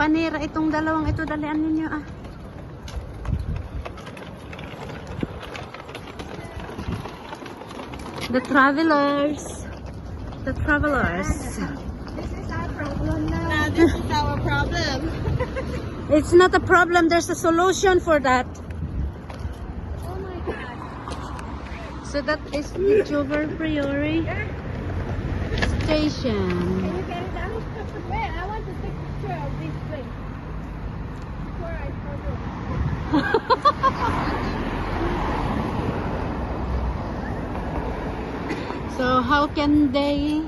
Panira itong dalawang ito. Dalian ninyo ah. The travelers. The travelers. This is our problem now. No, this is our problem. It's not a problem. There's a solution for that. Oh my God. So that is the Jover Priori station. Can you get it down? Wait, I want to take a picture of this place before I photo. So how can they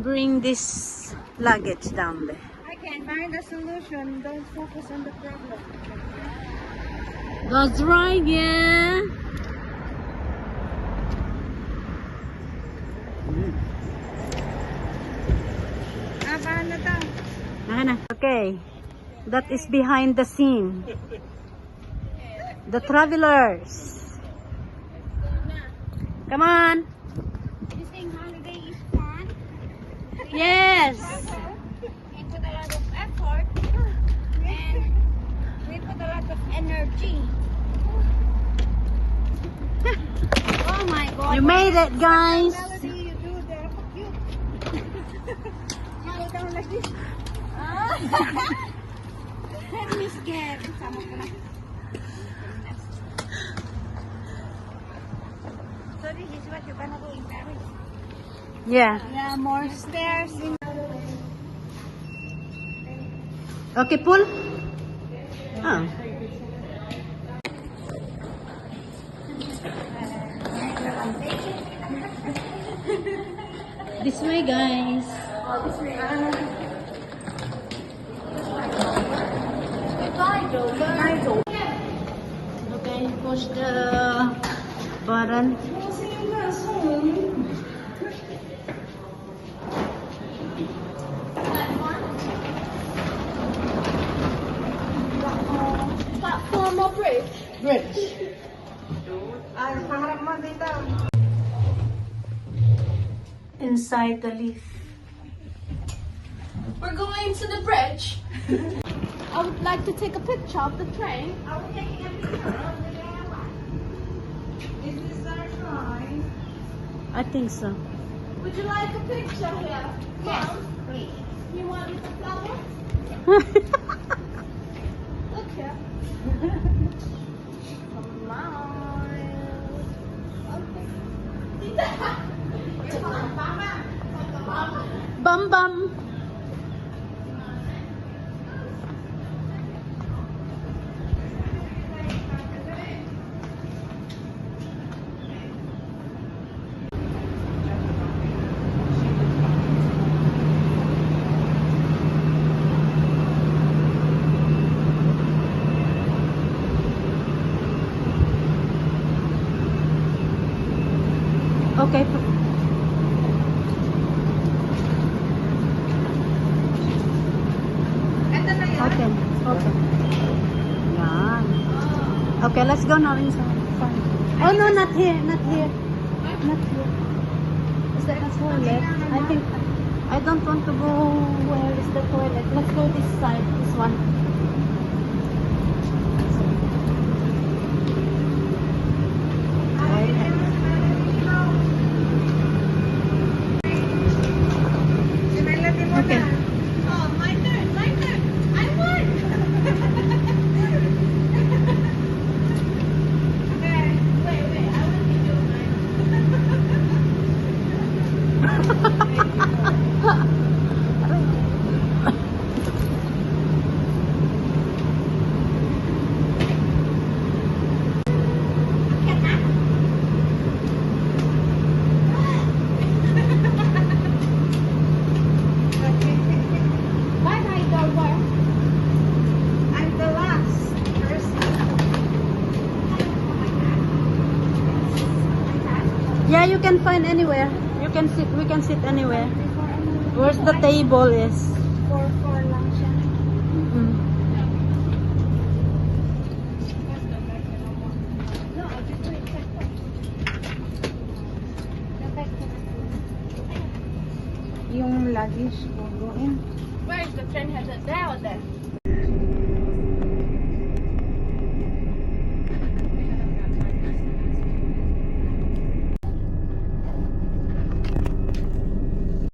bring this luggage down there? I can find a solution. Don't focus on the problem. That's right, yeah. Paano to? Okay, that is behind the scene. The travelers. Come on. You think holiday is fun? Yes. We put a lot of effort and we put a lot of energy. Oh my God. You made it, guys. Melody, you do that. You go down like this. Let me scared. Sama ko na. So this is what you're gonna do in Paris. Yeah. Yeah, more stairs in. Okay, pull. Oh. This way, guys. This way. Okay, push the button. Platform or bridge? Bridge. Paharap mo dito. Inside the lift. We're going to the bridge. I would like to take a picture of the train. Are we taking a picture of the airline? Is this our train? I think so. Would you like a picture here? Yes, please. You want it a flower? Look here. Bum bum. Okay. Okay. Okay. Yan. Okay, let's go now inside. Fine. Oh no, not here. Not here. Not here. Is that a toilet? I think I don't want to go where is the toilet. Let's go this side. This one. Okay. Oh, my turn, my turn. I won. Okay, wait. I will give you Bye bye, Dover. I'm the last person. Yeah, you can find anywhere. You can sit. We can sit anywhere. Where's the table is? For lunch. Mm. No, I just wait. Yung luggage ko doon. Where is the train headed? There or there?